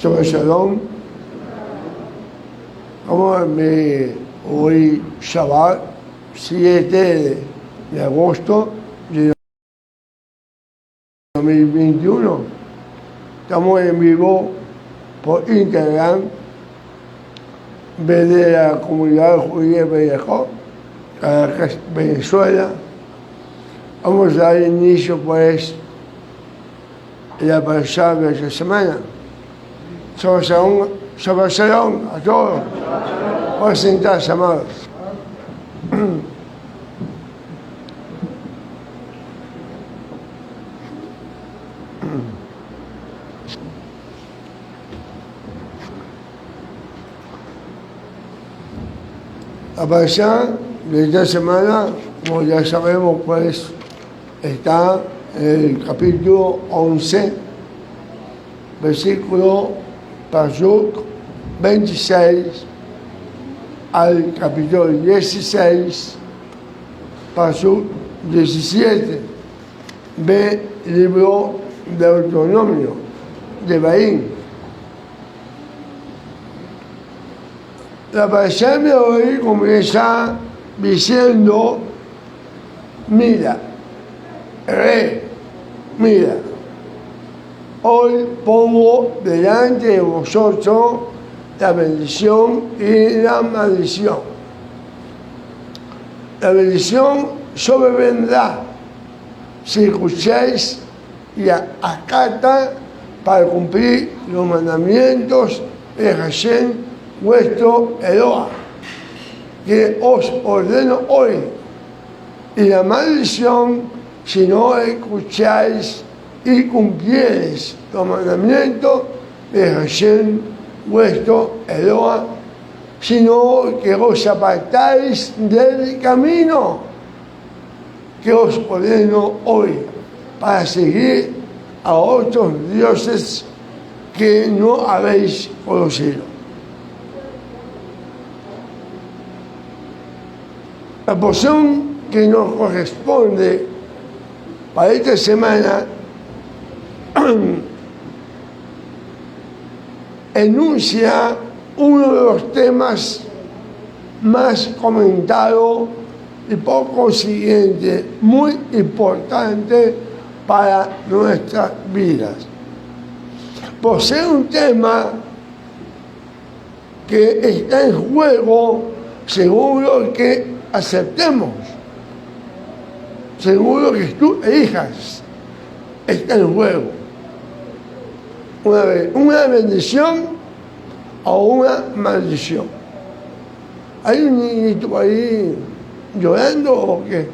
sobre Shalom, como hoy Shabbat 7 de agosto de 2021. Estamos en vivo por Instagram desde la comunidad judía de Venezuela. Vamos a dar inicio pues a la parashá de esta semana. Shabbat Shalom a todos. Por sentarse, amados. La parashá de esta semana, como ya sabemos, pues está en el capítulo 11, versículo Pasuk 26 al capítulo 16, Pasuk 17, del libro de Deuteronomio, de Baín. La parashá de hoy comienza diciendo: mira, mira, hoy pongo delante de vosotros la bendición y la maldición. La bendición sobrevendrá si escucháis y acatáis para cumplir los mandamientos de Hashem, vuestro Eloah, que os ordeno hoy. Y la maldición si no escucháis y cumpliereis los mandamientos de Hashem, vuestro Eloah, sino que os apartáis del camino que os ordeno hoy para seguir a otros dioses que no habéis conocido. La porción que nos corresponde para esta semana enuncia uno de los temas más comentados y por consiguiente muy importante para nuestras vidas. Por ser un tema que está en juego, seguro que aceptemos, seguro que tú elijas, está en juego una bendición o una maldición. ¿Hay un niñito ahí llorando o qué?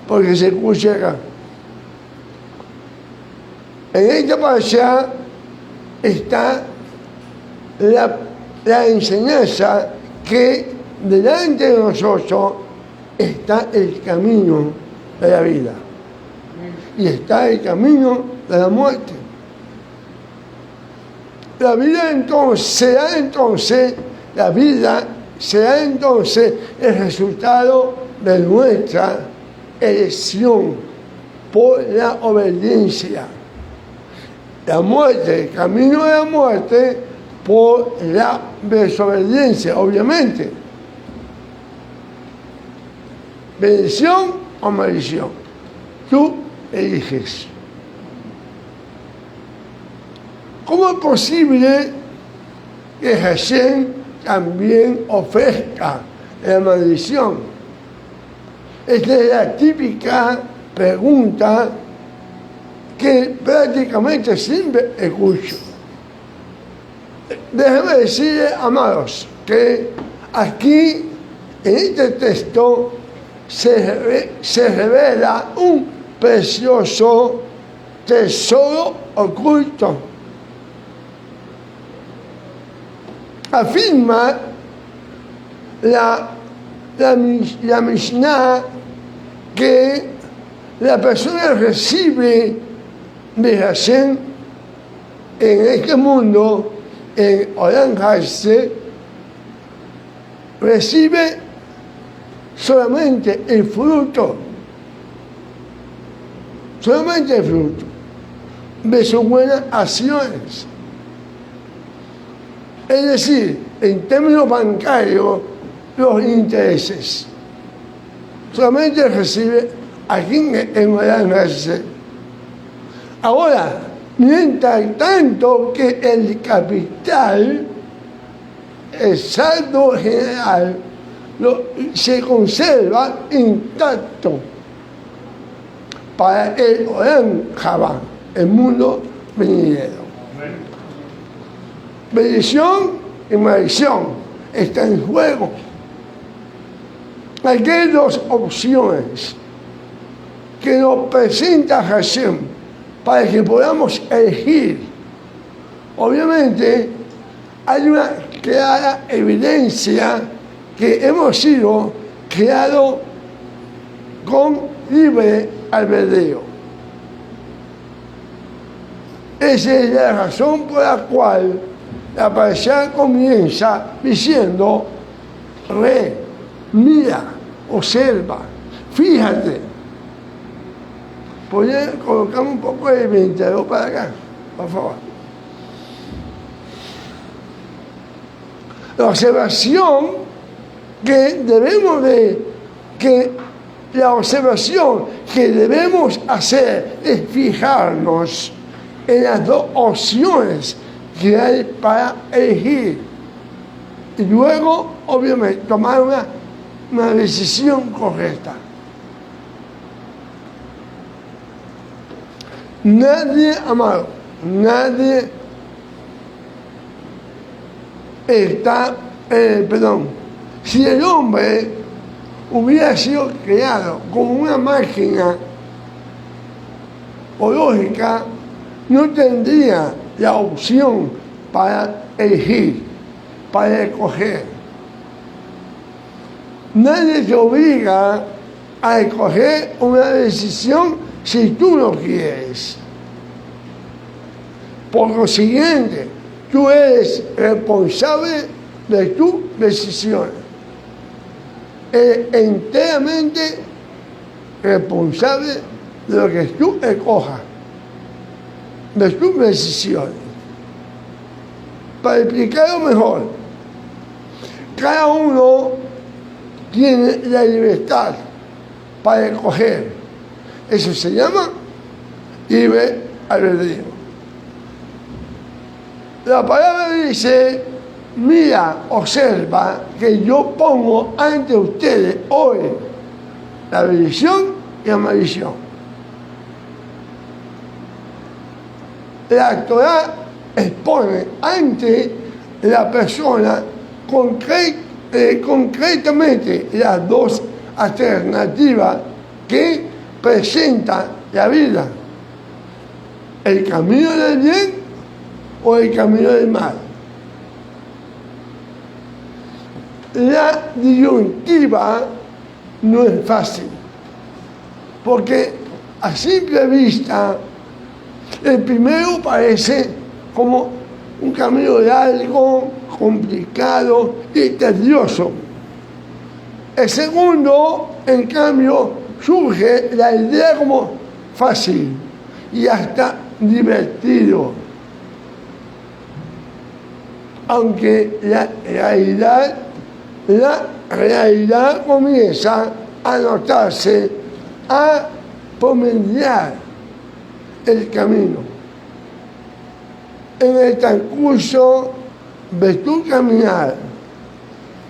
Porque se escucha acá. En esta parashá está la enseñanza que delante de nosotros está el camino de la vida y está el camino de la muerte. La vida será entonces el resultado de nuestra elección por la obediencia. La muerte, el camino de la muerte, por la desobediencia, obviamente. Bendición o maldición. Tú eliges. ¿Cómo es posible que Hashem también ofrezca la maldición? Esta es la típica pregunta que prácticamente siempre escucho. Déjame decirle, amados, que aquí en este texto se revela un precioso tesoro oculto. Afirma la Mishnah que la persona recibe de Hashem en este mundo, en Olam Hazeh, recibe solamente el fruto solamente el fruto de sus buenas acciones. Es decir, en términos bancarios, los intereses. Solamente recibe a quien engrandece. Ahora, mientras tanto que el capital, el saldo general, se conserva intacto para el Olam Jabá, el mundo venidero. Bendición y maldición están en juego. Aquí hay dos opciones que nos presenta Hashem para que podamos elegir. Obviamente, hay una clara evidencia que hemos sido creados con libre albedrío. Esa es la razón por la cual la parasha comienza diciendo: mira, observa, fíjate. Colocamos un poco de ventilador para acá, por favor. La observación que debemos hacer es fijarnos en las dos opciones que hay para elegir y luego, obviamente, tomar una decisión correcta. Nadie, amado, nadie está, si el hombre hubiera sido creado como una máquina o lógica, no tendría la opción para elegir, para escoger. Nadie te obliga a escoger una decisión si tú lo quieres. Por lo siguiente, tú eres responsable de tus decisiones. Eres enteramente responsable de lo que tú escojas, de tus decisiones. Para explicarlo mejor, cada uno tiene la libertad para escoger. Eso se llama libre albedrío. La palabra dice: mira, observa que yo pongo ante ustedes hoy la bendición y la maldición. La Torah expone ante la persona concretamente las dos alternativas que presenta la vida: el camino del bien o el camino del mal. La disyuntiva no es fácil, porque a simple vista el primero parece como un camino largo, complicado y tedioso. El segundo, en cambio, surge la idea como fácil y hasta divertido. Aunque la realidad comienza a notarse, a promediar el camino. En el transcurso de tu caminar,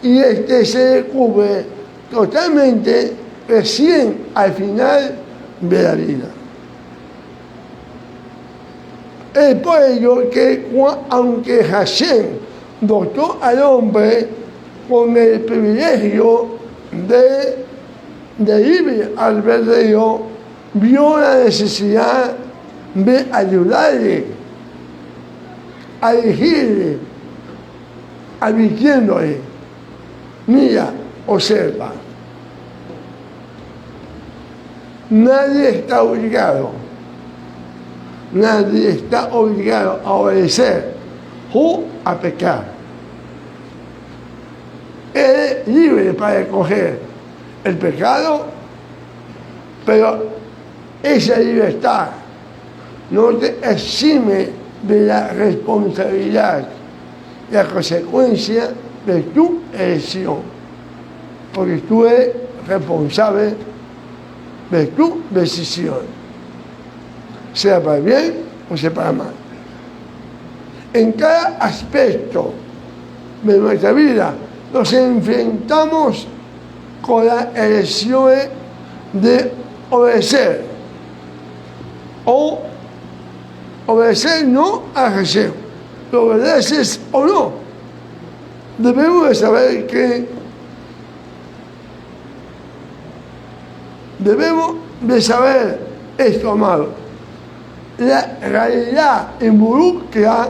y se descubre totalmente recién al final de la vida. Es por ello que, aunque Hashem dotó al hombre con el privilegio de libre albedrío, vio la necesidad de ayudarle, a elegirle, advirtiéndole: mira, observa, nadie está obligado a obedecer o a pecar. Eres libre para escoger el pecado, pero esa libertad no te exime de la responsabilidad, la consecuencia de tu elección, porque tú eres responsable de tu decisión, sea para bien o sea para mal. En cada aspecto de nuestra vida nos enfrentamos con la elección de obedecer o obedecer no a Jesús. ¿Lo obedeces o no? Debemos de saber que esto, amado. La realidad involucra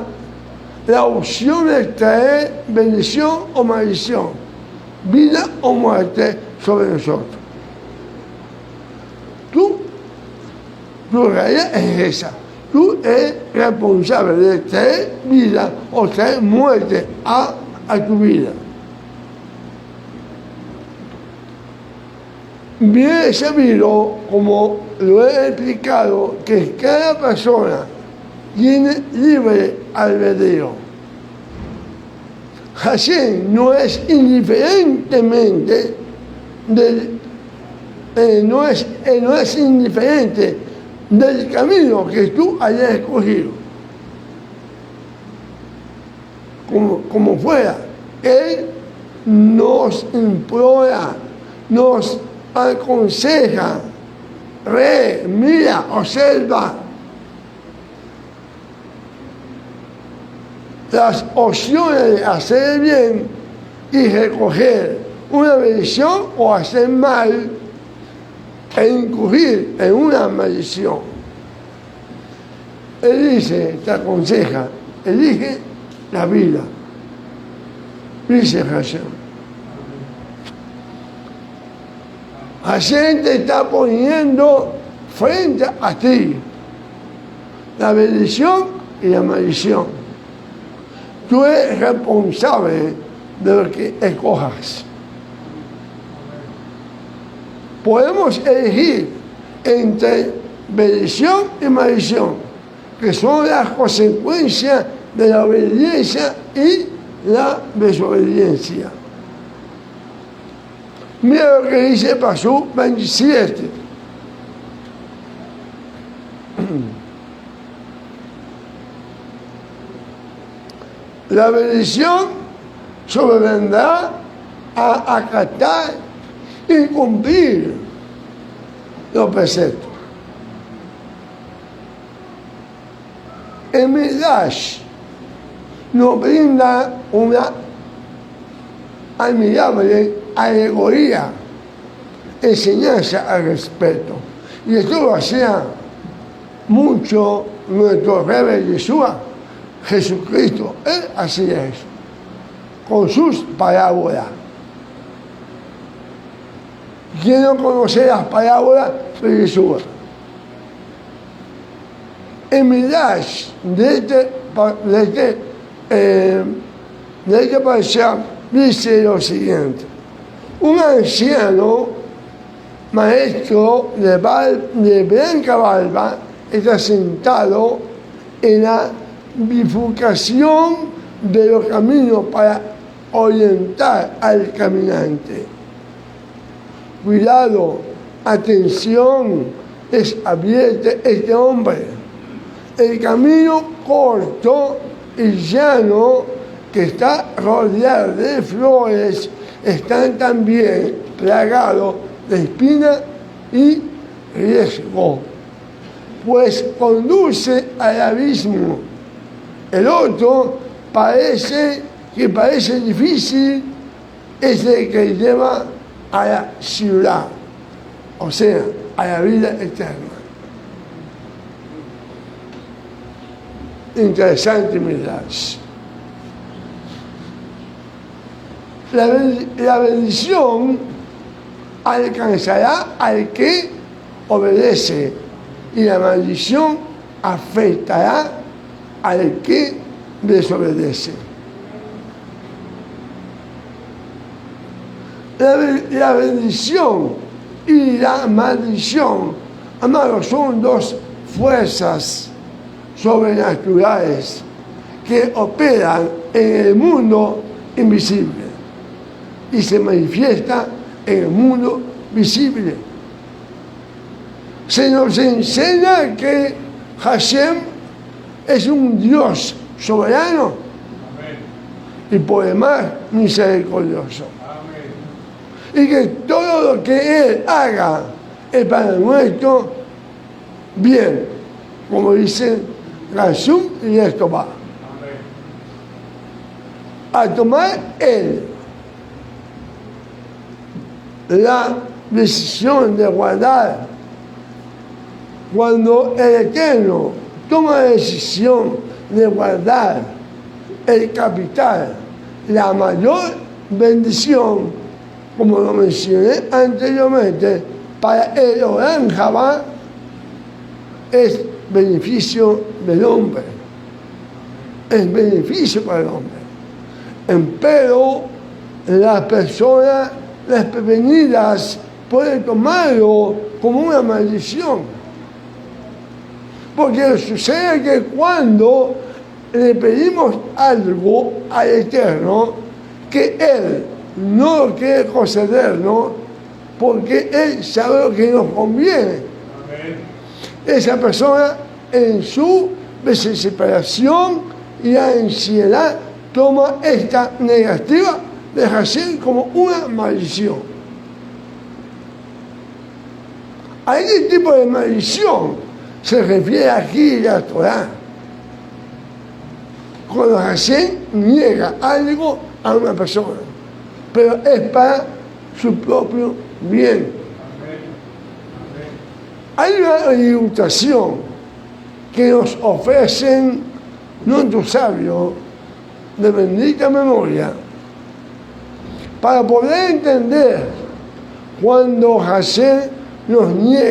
la opción de traer bendición o maldición, vida o muerte sobre nosotros. Tu realidad es esa. Tú eres responsable de traer vida o traer muerte a tu vida. Bien sabido, como lo he explicado, que cada persona tiene libre albedrío. Hashem no es indiferentemente no es indiferente del camino que tú hayas escogido. Como fuera, Él nos implora, nos aconseja, mira, observa las opciones de hacer bien y recoger una bendición o hacer mal e incurrir en una maldición. Él dice, te aconseja, elige la vida, dice Hashem. Hashem te está poniendo frente a ti la bendición y la maldición. Tú eres responsable de lo que escojas. Podemos elegir entre bendición y maldición, que son las consecuencias de la obediencia y la desobediencia. Mira lo que dice Pasú 27. La bendición sobrevendrá a acatar y cumplir los preceptos. El Midrash nos brinda una admirable alegoría, enseñanza al respecto. Y esto lo hacía mucho nuestro Rebe Yeshua, Jesucristo. Él hacía eso, con sus parábolas. ¿Quién no conoce las parábolas de Yeshua? El Midrash de este pasaje dice lo siguiente: un anciano maestro de blanca barba está sentado en la bifurcación de los caminos para orientar al caminante. Cuidado, atención, les advierte este hombre. El camino corto y llano que está rodeado de flores están también plagados de espinas y riesgo, pues conduce al abismo. El otro parece difícil, es el que lleva a la ciudad, o sea, a la vida eterna. Interesante Midrash. La bendición alcanzará al que obedece y la maldición afectará al que desobedece. La bendición y la maldición Amados, son dos fuerzas sobrenaturales que operan en el mundo invisible y se manifiesta en el mundo visible. Se nos enseña que Hashem es un Dios soberano. Amén. Y por demás misericordioso. Amén. Y que todo lo que Él haga es para nuestro bien, como dicen Gashum y esto va. A tomar Él la decisión de guardar, cuando el Eterno toma la decisión de guardar el capital, la mayor bendición, como lo mencioné anteriormente, para el Olam Jabá, es beneficio del hombre. Es beneficio para el hombre. Pero las personas desprevenidas pueden tomarlo como una maldición. Porque sucede que cuando le pedimos algo al Eterno, que Él no lo quiere concedernos, porque Él sabe lo que nos conviene. Amén. Esa persona, en su desesperación y ansiedad, toma esta negativa de Hashem como una maldición. A este tipo de maldición se refiere aquí la Torah. Cuando Hashem niega algo a una persona, pero es para su propio bien. Hay una ilustración que nos ofrecen nuestros sabios de bendita memoria para poder entender cuando Hashem nos niega